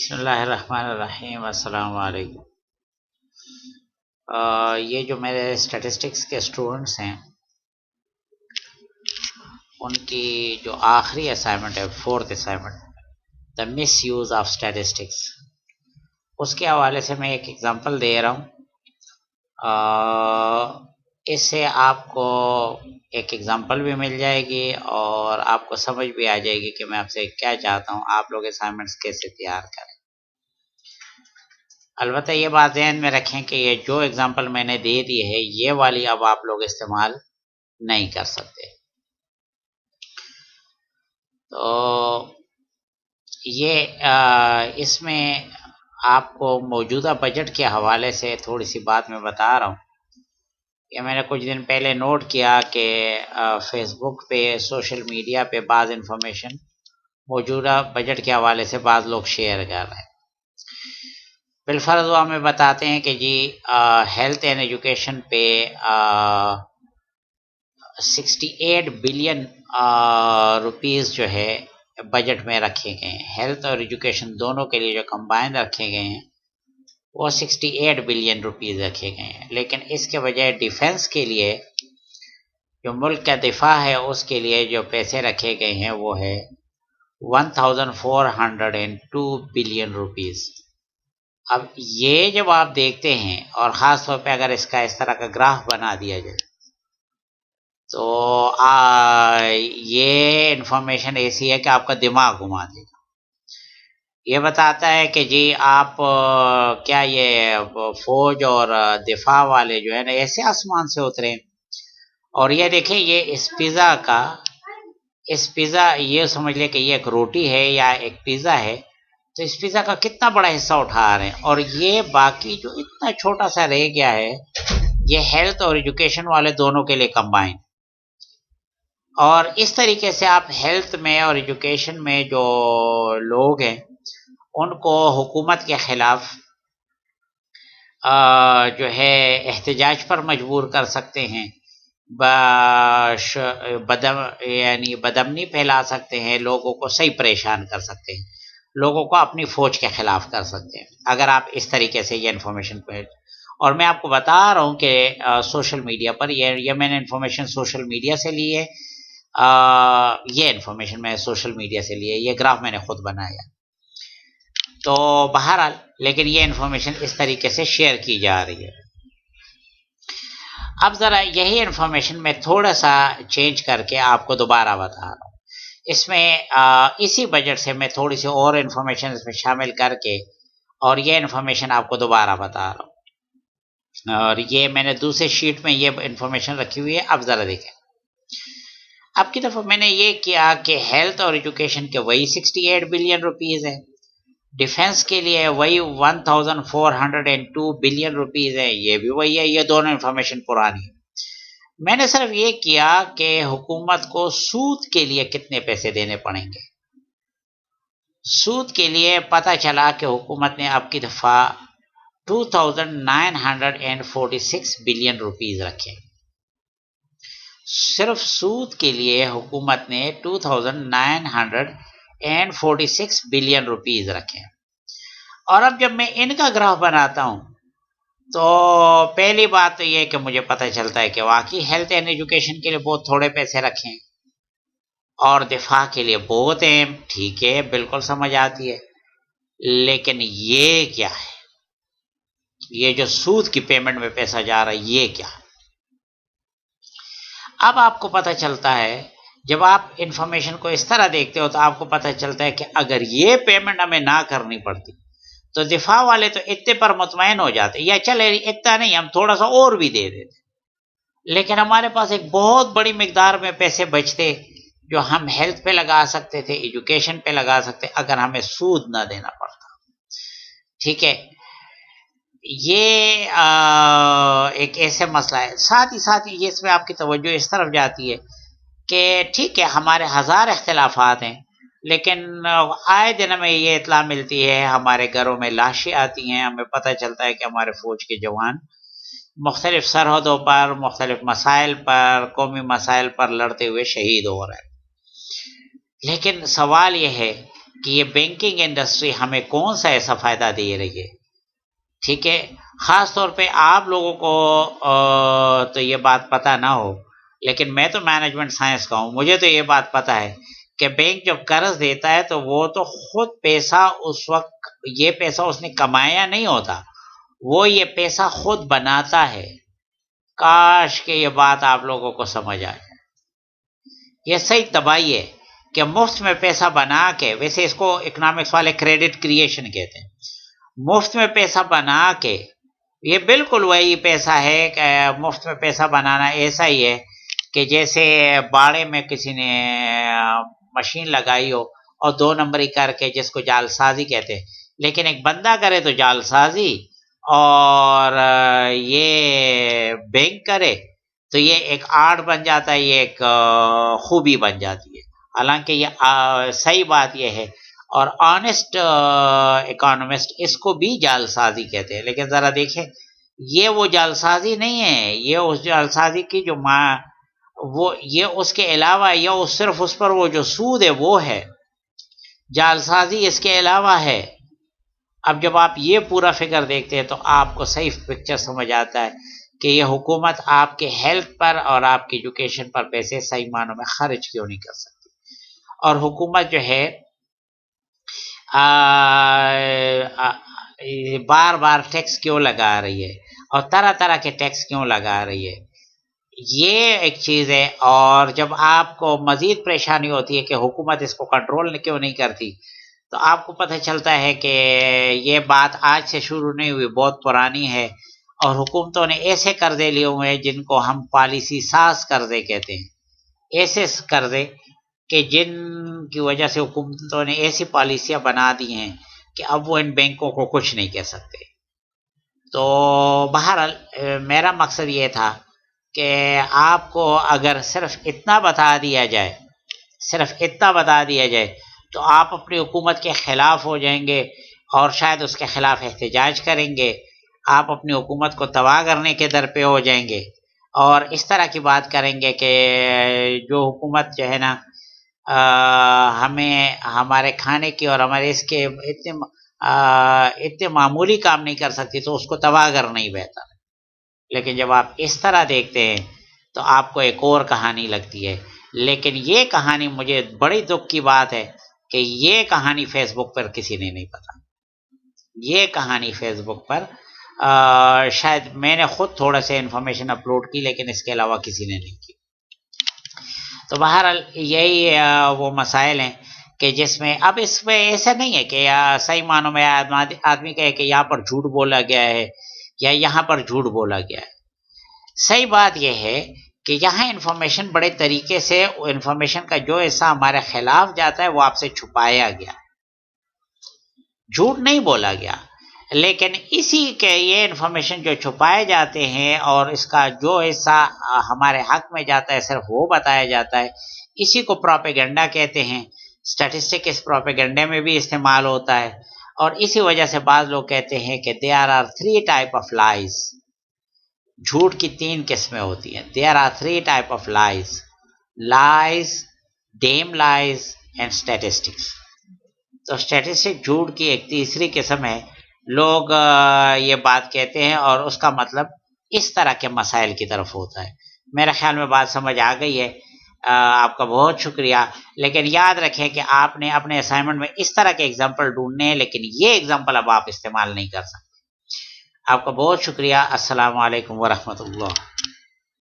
بسم اللہ الرحمن الرحیم، السلام علیکم۔ یہ جو میرے اسٹیٹسٹکس کے اسٹوڈنٹس ہیں ان کی جو آخری اسائنمنٹ ہے، fourth assignment, the misuse of statistics, اس کے حوالے سے میں ایک ایگزامپل دے رہا ہوں۔ اس سے آپ کو ایک ایگزامپل بھی مل جائے گی اور آپ کو سمجھ بھی آ جائے گی کہ میں آپ سے کیا چاہتا ہوں، آپ لوگ اسائنمنٹس کیسے تیار کریں۔ البتہ یہ بات ذہن میں رکھیں کہ یہ جو ایگزامپل میں نے دے دی ہے یہ والی اب آپ لوگ استعمال نہیں کر سکتے۔ تو یہ اس میں آپ کو موجودہ بجٹ کے حوالے سے تھوڑی سی بات میں بتا رہا ہوں کہ میں نے کچھ دن پہلے نوٹ کیا کہ فیس بک پہ، سوشل میڈیا پہ بعض انفارمیشن موجودہ بجٹ کے حوالے سے بعض لوگ شیئر کر رہے ہیں۔ بالفرض وہ ہمیں بتاتے ہیں کہ جی ہیلتھ اینڈ ایجوکیشن پہ 68 بلین روپیز جو ہے بجٹ میں رکھے گئے ہیں، ہیلتھ اور ایجوکیشن دونوں کے لیے جو کمبائن رکھے گئے ہیں وہ 68 بلین روپیز رکھے گئے ہیں، لیکن اس کے بجائے ڈیفنس کے لیے جو ملک کا دفاع ہے اس کے لیے جو پیسے رکھے گئے ہیں وہ ہے 1402 بلین روپیز۔ اب یہ جب آپ دیکھتے ہیں اور خاص طور پہ اگر اس کا اس طرح کا گراف بنا دیا جائے تو یہ انفارمیشن ایسی ہے کہ آپ کا دماغ گھما دے گا۔ یہ بتاتا ہے کہ جی آپ کیا یہ فوج اور دفاع والے جو ہے نا ایسے آسمان سے اترے، اور یہ دیکھیں یہ اس پیزا یہ سمجھ لے کہ یہ ایک روٹی ہے یا ایک پیزا ہے، تو اس پیزا کا کتنا بڑا حصہ اٹھا رہے ہیں، اور یہ باقی جو اتنا چھوٹا سا رہ گیا ہے یہ ہیلتھ اور ایجوکیشن والے دونوں کے لیے کمبائن۔ اور اس طریقے سے آپ ہیلتھ میں اور ایجوکیشن میں جو لوگ ہیں ان کو حکومت کے خلاف جو ہے احتجاج پر مجبور کر سکتے ہیں، یعنی بدامنی پھیلا سکتے ہیں، لوگوں کو صحیح پریشان کر سکتے ہیں، لوگوں کو اپنی فوج کے خلاف کر سکتے ہیں اگر آپ اس طریقے سے یہ انفارمیشن پہ۔ اور میں آپ کو بتا رہا ہوں کہ سوشل میڈیا پر یہ میں نے انفارمیشن سوشل میڈیا سے لی ہے، یہ انفارمیشن میں سوشل میڈیا سے لی ہے، یہ گراف میں نے خود بنایا۔ تو بہرحال لیکن یہ انفارمیشن اس طریقے سے شیئر کی جا رہی ہے۔ اب ذرا یہی انفارمیشن میں تھوڑا سا چینج کر کے آپ کو دوبارہ بتا رہا ہوں، اس میں اسی بجٹ سے میں تھوڑی سی اور انفارمیشن اس میں شامل کر کے اور یہ انفارمیشن آپ کو دوبارہ بتا رہا ہوں، اور یہ میں نے دوسرے شیٹ میں یہ انفارمیشن رکھی ہوئی ہے۔ اب ذرا دیکھیں، اب کی دفعہ میں نے یہ کیا کہ ہیلتھ اور ایجوکیشن کے وہی 68 بلین روپیز ہے، ڈیفنس کے لیے وہی 1402 بلین روپیز ہے، یہ بھی وہی ہے، یہ دونوں انفارمیشن پرانی ہے۔ میں نے صرف یہ کیا کہ حکومت کو سود کے لیے کتنے پیسے دینے پڑیں گے۔ سود کے لیے پتہ چلا کہ حکومت نے اب کی دفعہ 2946 بلین روپیز رکھے، صرف سود کے لیے حکومت نے 2946 بلین روپیز رکھے۔ اور اب جب میں ان کا گراف بناتا ہوں تو پہلی بات تو یہ کہ مجھے پتہ چلتا ہے کہ واقعی ہیلتھ اینڈ ایجوکیشن کے لیے بہت تھوڑے پیسے رکھیں اور دفاع کے لیے بہت ہیں، ٹھیک ہے، بالکل سمجھ آتی ہے، لیکن یہ کیا ہے، یہ جو سود کی پیمنٹ میں پیسہ جا رہا ہے یہ کیا ہے؟ اب آپ کو پتہ چلتا ہے جب آپ انفارمیشن کو اس طرح دیکھتے ہو تو آپ کو پتہ چلتا ہے کہ اگر یہ پیمنٹ ہمیں نہ کرنی پڑتی تو دفاع والے تو اتنے پر مطمئن ہو جاتے، یا چلے اتنا نہیں ہم تھوڑا سا اور بھی دے دیتے، لیکن ہمارے پاس ایک بہت بڑی مقدار میں پیسے بچتے جو ہم ہیلتھ پہ لگا سکتے تھے، ایجوکیشن پہ لگا سکتے اگر ہمیں سود نہ دینا پڑتا۔ ٹھیک ہے، یہ ایک ایسے مسئلہ ہے۔ ساتھ ہی یہ اس میں آپ کی توجہ اس طرف جاتی ہے کہ ٹھیک ہے ہمارے ہزار اختلافات ہیں، لیکن آئے دن ہمیں یہ اطلاع ملتی ہے، ہمارے گھروں میں لاشیں آتی ہیں، ہمیں پتہ چلتا ہے کہ ہمارے فوج کے جوان مختلف سرحدوں پر، مختلف مسائل پر، قومی مسائل پر لڑتے ہوئے شہید ہو رہے ہیں۔ لیکن سوال یہ ہے کہ یہ بینکنگ انڈسٹری ہمیں کون سا ایسا فائدہ دے رہی ہے، ٹھیک ہے۔ خاص طور پہ آپ لوگوں کو تو یہ بات پتہ نہ ہو، لیکن میں تو مینجمنٹ سائنس کا ہوں، مجھے تو یہ بات پتہ ہے کہ بینک جب قرض دیتا ہے تو وہ تو خود پیسہ اس وقت، یہ پیسہ اس نے کمایا نہیں ہوتا، وہ یہ پیسہ خود بناتا ہے۔ کاش کہ یہ بات آپ لوگوں کو سمجھ آئے۔ یہ صحیح تباہی ہے کہ مفت میں پیسہ بنا کے، ویسے اس کو اکنامکس والے کریڈٹ کریشن کہتے ہیں، مفت میں پیسہ بنا کے، یہ بالکل وہی پیسہ ہے کہ مفت میں پیسہ بنانا ایسا ہی ہے کہ جیسے باڑے میں کسی نے مشین لگائی ہو اور 2 نمبری کر کے، جس کو جال سازی کہتے ہیں، لیکن ایک بندہ کرے تو جال سازی، اور یہ بینک کرے تو یہ ایک آرٹ بن جاتا ہے، یہ ایک خوبی بن جاتی ہے۔ حالانکہ یہ صحیح بات یہ ہے، اور آنےسٹ اکانومسٹ اس کو بھی جال سازی کہتے ہیں، لیکن ذرا دیکھیں یہ وہ جال سازی نہیں ہے، یہ اس جال سازی کی جو وہ یہ اس کے علاوہ، یا صرف اس پر وہ جو سود ہے وہ ہے، جال سازی اس کے علاوہ ہے۔ اب جب آپ یہ پورا فگر دیکھتے ہیں تو آپ کو صحیح پکچر سمجھ آتا ہے کہ یہ حکومت آپ کے ہیلتھ پر اور آپ کی ایجوکیشن پر پیسے صحیح معنوں میں خرچ کیوں نہیں کر سکتی، اور حکومت جو ہے بار بار ٹیکس کیوں لگا رہی ہے، اور طرح طرح کے ٹیکس کیوں لگا رہی ہے، یہ ایک چیز ہے۔ اور جب آپ کو مزید پریشانی ہوتی ہے کہ حکومت اس کو کنٹرول کیوں نہیں کرتی، تو آپ کو پتہ چلتا ہے کہ یہ بات آج سے شروع نہیں ہوئی، بہت پرانی ہے، اور حکومتوں نے ایسے قرضے لیے ہوئے ہیں جن کو ہم پالیسی ساز قرضے کہتے ہیں، ایسے قرضے کہ جن کی وجہ سے حکومتوں نے ایسی پالیسیاں بنا دی ہیں کہ اب وہ ان بینکوں کو کچھ نہیں کہہ سکتے۔ تو بہرحال میرا مقصد یہ تھا کہ آپ کو اگر صرف اتنا بتا دیا جائے، صرف اتنا بتا دیا جائے، تو آپ اپنی حکومت کے خلاف ہو جائیں گے، اور شاید اس کے خلاف احتجاج کریں گے، آپ اپنی حکومت کو تباہ کرنے کے در پہ ہو جائیں گے، اور اس طرح کی بات کریں گے کہ جو حکومت جو ہے نا ہمیں ہمارے کھانے کی اور ہمارے اس کے اتنے معمولی کام نہیں کر سکتی، تو اس کو تباہ کرنا ہی بہتر ہے۔ لیکن جب آپ اس طرح دیکھتے ہیں تو آپ کو ایک اور کہانی لگتی ہے، لیکن یہ کہانی، مجھے بڑی دکھ کی بات ہے کہ یہ کہانی فیس بک پر کسی نے نہیں پتا، یہ کہانی فیس بک پر شاید میں نے خود تھوڑا سے انفارمیشن اپلوڈ کی، لیکن اس کے علاوہ کسی نے نہیں کی۔ تو بہرحال یہی وہ مسائل ہیں کہ جس میں اب اس میں ایسا نہیں ہے کہ صحیح معنوں میں آدمی کہے کہ یہاں پر جھوٹ بولا گیا ہے یا یہاں پر جھوٹ بولا گیا ہے۔ صحیح بات یہ ہے کہ یہاں انفارمیشن بڑے طریقے سے، انفارمیشن کا جو حصہ ہمارے خلاف جاتا ہے وہ آپ سے چھپایا گیا، جھوٹ نہیں بولا گیا، لیکن اسی کے یہ انفارمیشن جو چھپائے جاتے ہیں اور اس کا جو حصہ ہمارے حق میں جاتا ہے صرف وہ بتایا جاتا ہے، اسی کو پروپیگنڈا کہتے ہیں۔ اسٹیٹسٹک اس پروپیگنڈے میں بھی استعمال ہوتا ہے، اور اسی وجہ سے بعض لوگ کہتے ہیں کہ there are 3 type of lies، جھوٹ کی 3 قسمیں ہوتی ہیں۔ there are 3 type of lies، lies، damn lies and statistics۔ تو اسٹیٹسٹک جھوٹ کی ایک تیسری قسم ہے، لوگ یہ بات کہتے ہیں اور اس کا مطلب اس طرح کے مسائل کی طرف ہوتا ہے۔ میرے خیال میں بات سمجھ آ گئی ہے، آپ کا بہت شکریہ، لیکن یاد رکھیں کہ آپ نے اپنے اسائنمنٹ میں اس طرح کے ایگزامپل ڈھونڈنے ہیں، لیکن یہ ایگزامپل اب آپ استعمال نہیں کر سکتے۔ آپ کا بہت شکریہ، السلام علیکم ورحمۃ اللہ۔